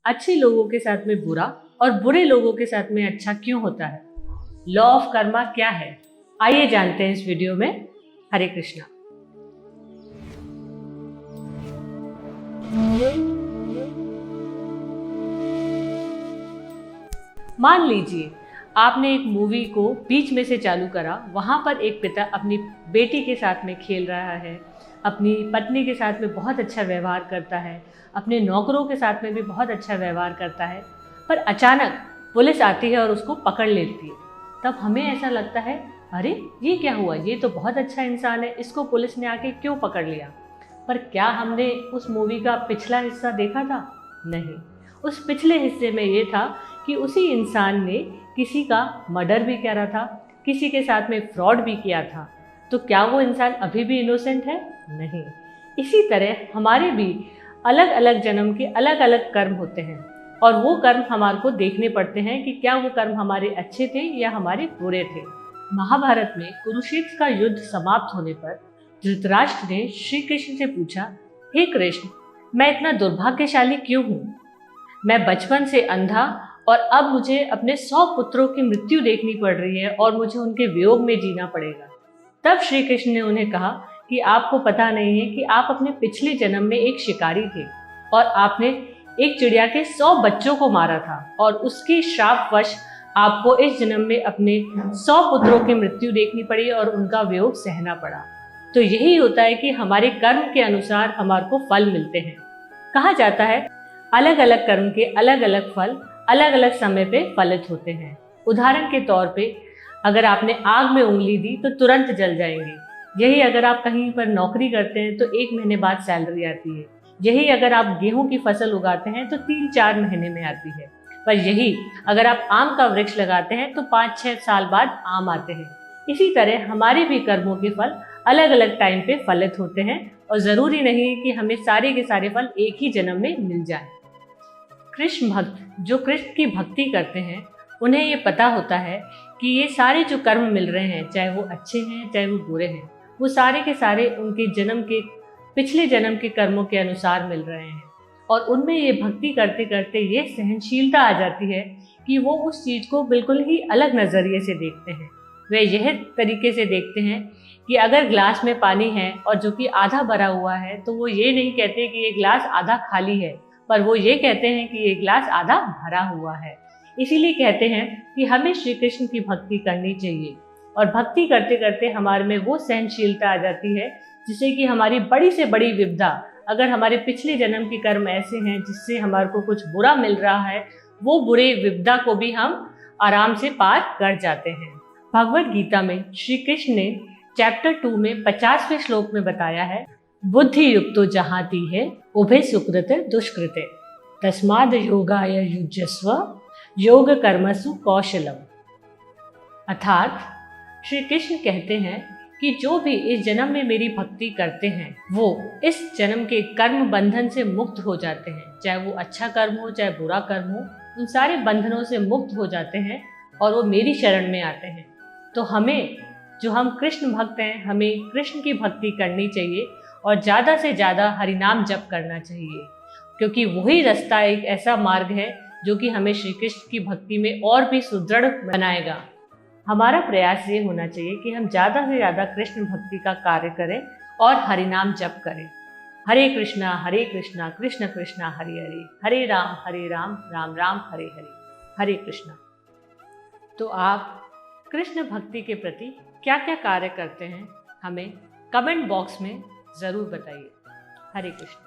अच्छे लोगों के साथ में बुरा और बुरे लोगों के साथ में अच्छा क्यों होता है? लॉ ऑफ कर्मा क्या है? आइए जानते हैं इस वीडियो में। हरे कृष्णा। मान लीजिए आपने एक मूवी को बीच में से चालू करा। वहां पर एक पिता अपनी बेटी के साथ में खेल रहा है, अपनी पत्नी के साथ में बहुत अच्छा व्यवहार करता है, अपने नौकरों के साथ में भी बहुत अच्छा व्यवहार करता है, पर अचानक पुलिस आती है और उसको पकड़ लेती है। तब हमें ऐसा लगता है, अरे ये क्या हुआ, ये तो बहुत अच्छा इंसान है, इसको पुलिस ने आके क्यों पकड़ लिया? पर क्या हमने उस मूवी का पिछला हिस्सा देखा था? नहीं। उस पिछले हिस्से में ये था कि उसी इंसान ने किसी का मर्डर भी करा था, किसी के साथ में फ्रॉड भी किया था। तो क्या वो इंसान अभी भी इनोसेंट है? नहीं। इसी तरह हमारे भी अलग अलग जन्म के अलग अलग कर्म होते हैं और वो कर्म हमारे को देखने पड़ते हैं कि क्या वो कर्म हमारे अच्छे थे या हमारे बुरे थे। महाभारत में कुरुक्षेत्र का युद्ध समाप्त होने पर धृतराष्ट्र ने श्री कृष्ण से पूछा, हे कृष्ण, मैं इतना दुर्भाग्यशाली क्यों हूँ? मैं बचपन से अंधा और अब मुझे अपने 100 पुत्रों की मृत्यु देखनी पड़ रही है और मुझे उनके वियोग में जीना पड़ेगा। तब श्री कृष्ण ने उन्हें कहा कि आपको पता नहीं है कि आप अपने पिछले जन्म में एक शिकारी थे और आपने एक चिड़िया के 100 बच्चों को मारा था और उसके श्रापवश आपको इस जन्म में अपने 100 पुत्रों की मृत्यु देखनी पड़ी और उनका वियोग सहना पड़ा। तो यही होता है कि हमारे कर्म के अनुसार हमारे को फल मिलते हैं। कहा जाता है अलग अलग कर्म के अलग अलग फल अलग अलग समय पे फलित होते हैं। उदाहरण के तौर पे अगर आपने आग में उंगली दी तो तुरंत जल जाएंगे। यही अगर आप कहीं पर नौकरी करते हैं तो 1 महीने बाद सैलरी आती है। यही अगर आप गेहूं की फसल उगाते हैं तो 3-4 महीने में आती है। पर यही अगर आप आम का वृक्ष लगाते हैं तो 5-6 साल बाद आम आते हैं। इसी तरह हमारे भी कर्मों के फल अलग अलग टाइम पे फलित होते हैं और जरूरी नहीं कि हमें सारे के सारे फल एक ही जन्म में मिल जाए। कृष्ण भक्त जो कृष्ण की भक्ति करते हैं उन्हें ये पता होता है कि ये सारे जो कर्म मिल रहे हैं, चाहे वो अच्छे हैं चाहे वो बुरे हैं, वो सारे के सारे उनके जन्म के पिछले जन्म के कर्मों के अनुसार मिल रहे हैं। और उनमें ये भक्ति करते करते ये सहनशीलता आ जाती है कि वो उस चीज़ को बिल्कुल ही अलग नज़रिए से देखते हैं। वे यह तरीके से देखते हैं कि अगर ग्लास में पानी है और जो कि आधा भरा हुआ है तो वो ये नहीं कहते कि ये ग्लास आधा खाली है, पर वो ये कहते हैं कि ये ग्लास आधा भरा हुआ है। इसीलिए कहते हैं कि हमें श्री कृष्ण की भक्ति करनी चाहिए और भक्ति करते करते हमारे में वो सहनशीलता आ जाती है जिससे कि हमारी बड़ी से बड़ी विपदा, अगर हमारे पिछले जन्म के कर्म ऐसे हैं जिससे हमारे को कुछ बुरा मिल रहा है, वो बुरे विपदा को भी हम आराम से पार कर जाते हैं। भगवद गीता में श्री कृष्ण ने चैप्टर 2 में 50वें श्लोक में बताया है, बुद्धि युक्तो जहाती है उभे सुकृत दुष्कृते तस्माद योगाय युज्यस्व योग कर्मसु कौशलम। अर्थात श्री कृष्ण कहते हैं कि जो भी इस जन्म में मेरी भक्ति करते हैं वो इस जन्म के कर्म बंधन से मुक्त हो जाते हैं। चाहे वो अच्छा कर्म हो चाहे बुरा कर्म हो, उन सारे बंधनों से मुक्त हो जाते हैं और वो मेरी शरण में आते हैं। तो हमें, जो हम कृष्ण भक्त हैं, हमें कृष्ण की भक्ति करनी चाहिए और ज़्यादा से ज़्यादा हरिनाम जप करना चाहिए, क्योंकि वही रास्ता एक ऐसा मार्ग है जो कि हमें श्री कृष्ण की भक्ति में और भी सुदृढ़ बनाएगा। हमारा प्रयास ये होना चाहिए कि हम ज़्यादा से ज़्यादा कृष्ण भक्ति का कार्य करें और हरिनाम जप करें। हरे कृष्णा कृष्ण कृष्णा हरे राम राम राम हरे हरे, हरे कृष्णा। तो आप कृष्ण भक्ति के प्रति क्या क्या कार्य करते हैं, हमें कमेंट बॉक्स में ज़रूर बताइए। हरे कृष्ण।